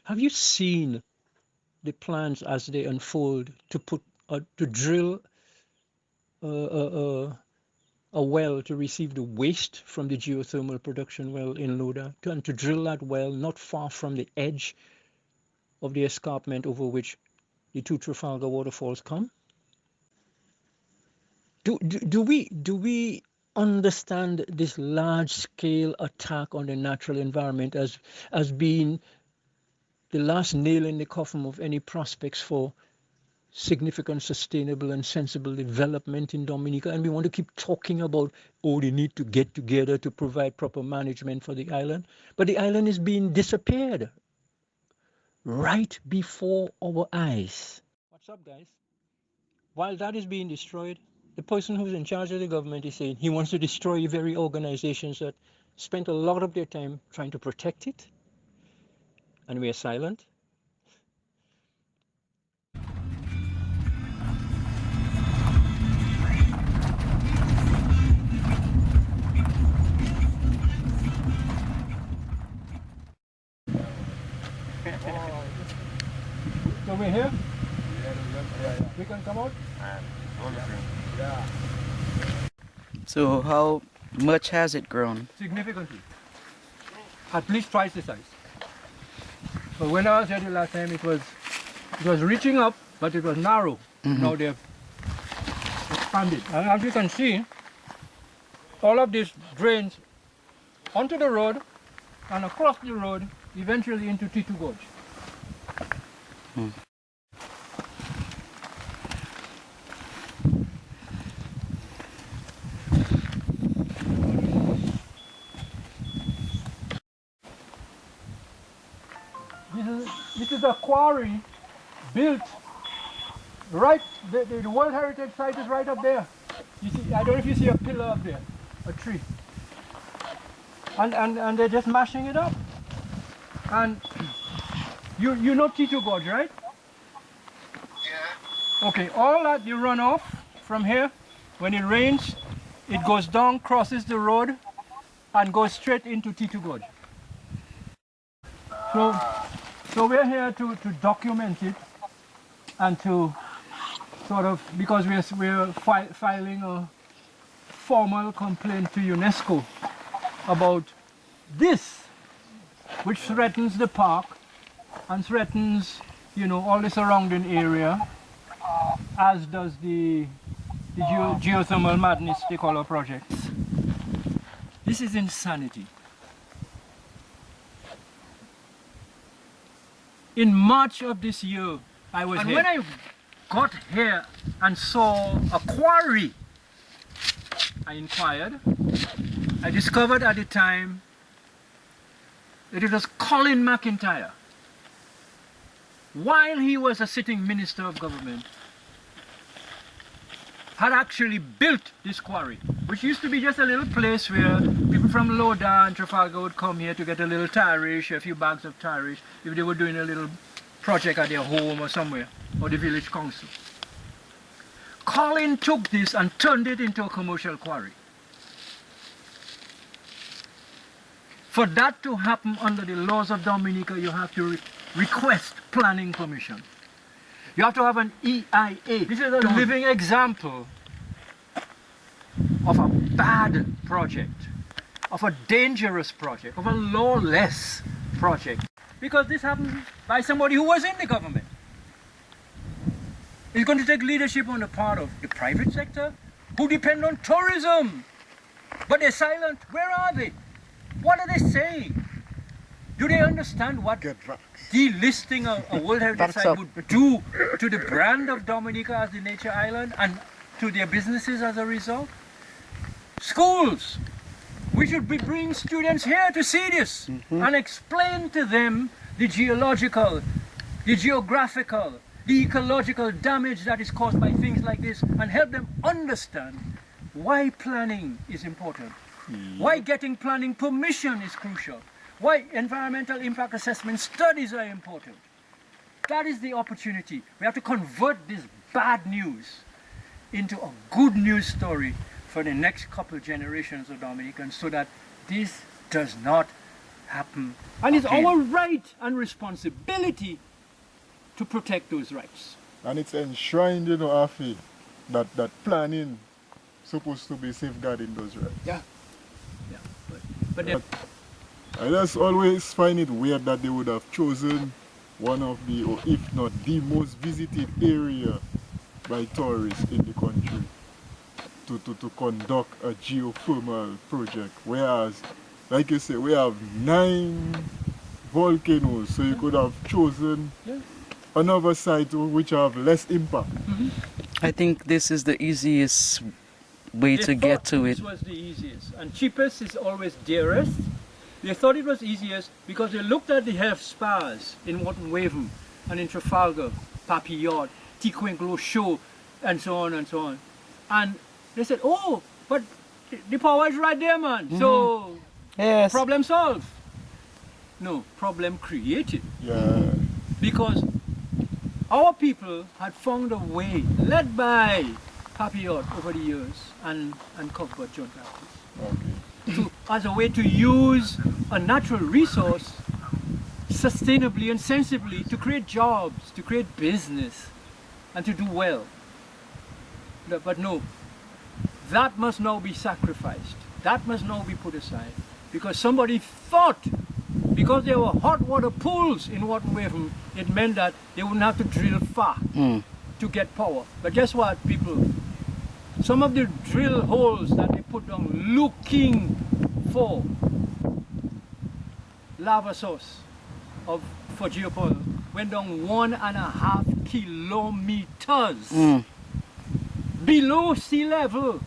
Have you seen the plans as they unfold to drill a well to receive the waste from the geothermal production well in Loda, and to drill that well not far from the edge of the escarpment over which the two Trafalgar waterfalls come? Do we understand this large scale attack on the natural environment as being the last nail in the coffin of any prospects for significant, sustainable, and sensible development in Dominica? And we want to keep talking about, oh, they need to get together to provide proper management for the island. But the island is being disappeared right before our eyes. What's up, guys? While that is being destroyed, the person who's in charge of the government is saying he wants to destroy very organizations that spent a lot of their time trying to protect it, and we are silent. So we're here? We can come out? Yeah. So how much has it grown? Significantly. At least twice the size. But when I was here the last time, it was reaching up, but it was narrow. Now they've expanded. And as you can see, all of this drains onto the road and across the road, eventually into T2 Gorge. This is a quarry built right, the World Heritage Site is right up there. You see, I don't know if you see a pillar up there, a tree. And they're just mashing it up. And you know T2 Gorge, right? Yeah. Okay, all that you run off from here, when it rains, it goes down, crosses the road, and goes straight into T2 Gorge. So we're here to document it and to sort of, because we're filing a formal complaint to UNESCO about this, which threatens the park and threatens, you know, all the surrounding area, as does the geothermal madness they call our projects. This is insanity. In March of this year, I was here. And when I got here and saw a quarry, I inquired. I discovered at the time that it was Colin McIntyre, while he was a sitting minister of government, had actually built this quarry, which used to be just a little place where people from Loda and Trafalgar would come here to get a little tarish, a few bags of tarish, if they were doing a little project at their home or somewhere, or the village council. Colin took this and turned it into a commercial quarry. For that to happen under the laws of Dominica, you have to request planning permission. You have to have an EIA. This is a living example of a bad project, of a dangerous project, of a lawless project. Because this happened by somebody who was in the government. It's going to take leadership on the part of the private sector, who depend on tourism. But they're silent. Where are they? What are they saying? Do they understand what delisting a World Heritage Site would do to the brand of Dominica as the nature island and to their businesses as a result? Schools. We should be bringing students here to see this and explain to them the geological, the geographical, the ecological damage that is caused by things like this, and help them understand why planning is important, why getting planning permission is crucial, why environmental impact assessment studies are important. That is the opportunity. We have to convert this bad news into a good news story for the next couple generations of Dominicans, so that this does not happen. And it's Okay. our right and responsibility to protect those rights. And it's enshrined, Afi, that planning supposed to be safeguarding those rights. Yeah. But then, I just always find it weird that they would have chosen one of the, or if not the most visited area by tourists in the country to conduct a geothermal project. Whereas, like you say, we have 9 volcanoes, so you could have chosen yeah. another site which have less impact. I think this is the easiest way They to get thought to it. This was the easiest. And cheapest is always dearest. They thought it was easiest because they looked at the health spas in Wharton Waven and in Trafalgar, Papillon, Tiquinclo Show, and so on and so on. And they said, oh, but the power is right there, man. So, Yes. problem solved. No, problem created. Yeah. Because our people had found a way, led by Papillon over the years and Cuthbert John Baptist, Okay. as a way to use a natural resource sustainably and sensibly to create jobs, to create business, and to do well. But no, that must now be sacrificed. That must now be put aside. Because somebody thought, because there were hot water pools in Wharton Waven, it meant that they wouldn't have to drill far to get power. But guess what, people? Some of the drill holes that they put down looking for lava source for geopower went down 1.5 kilometers below sea level.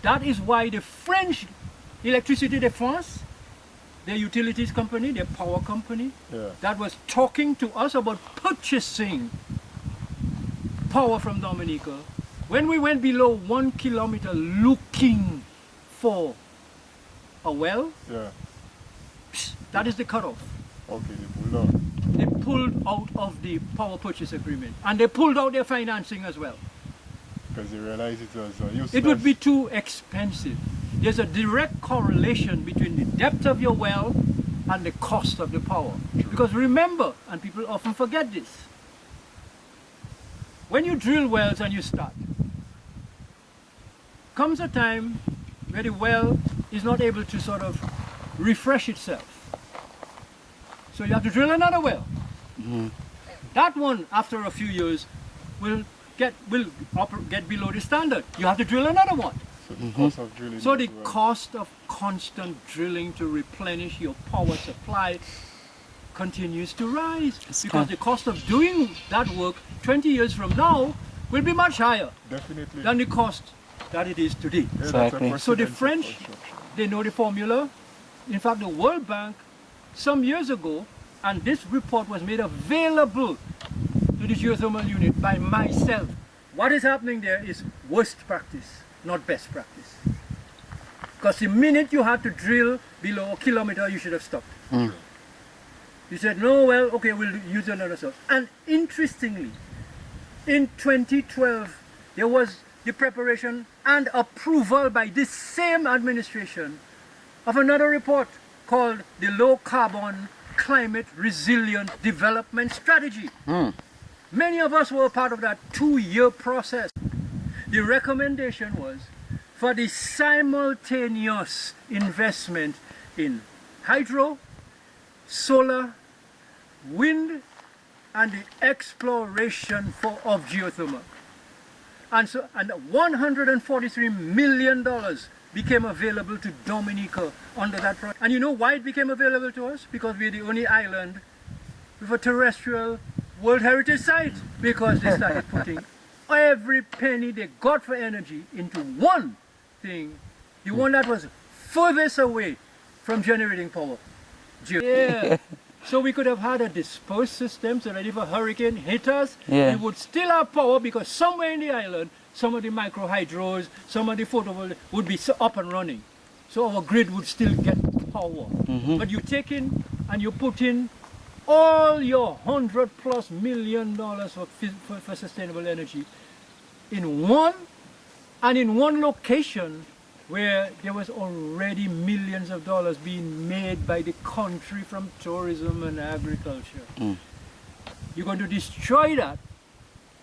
That is why the French Electricité de France, their utilities company, their power company, Yeah. that was talking to us about purchasing power from Dominica. When we went below 1 kilometer looking for a well, Yeah. that is the cutoff. Okay, they pulled out. They pulled out of the power purchase agreement and they pulled out their financing as well. Because they realized it was useless. It would be too expensive. There's a direct correlation between the depth of your well and the cost of the power. Because remember, and people often forget this, when you drill wells and you start, comes a time where the well is not able to sort of refresh itself. So you have to drill another well. That one, after a few years, will get below the standard. You have to drill another one. So the cost of drilling. So the as well. cost of constant drilling to replenish your power supply continues to rise because the cost of doing that work 20 years from now will be much higher Definitely. than the cost that it is today. Yeah, Exactly. that's a So the precedent French, of construction. they know the formula. In fact, the World Bank, some years ago, and this report was made available to the geothermal unit by myself. What is happening there is worst practice, not best practice. Because the minute you had to drill below a kilometer, you should have stopped. You said, no, well, okay, we'll use another source. And interestingly, in 2012, there was the preparation and approval by this same administration of another report called the Low Carbon Climate Resilient Development Strategy. Many of us were part of that 2-year process. The recommendation was for the simultaneous investment in hydro, solar, wind, and the exploration of geothermal. And $143 million became available to Dominica under that project. And you know why it became available to us? Because we're the only island with a terrestrial World Heritage Site. Because they started putting every penny they got for energy into one thing, the one that was furthest away from generating power. Yeah. So we could have had a dispersed system so that if a hurricane hit us, Yeah. we would still have power because somewhere in the island, some of the micro hydros, some of the photovoltaic would be up and running. So our grid would still get power. But you take in and you put in all your $100+ million for sustainable energy in one location where there was already millions of dollars being made by the country from tourism and agriculture. You're going to destroy that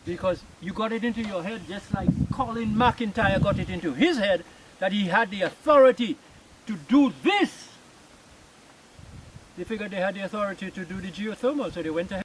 because you got it into your head, just like Colin McIntyre got it into his head, that he had the authority to do this. They figured they had the authority to do the geothermal, so they went ahead.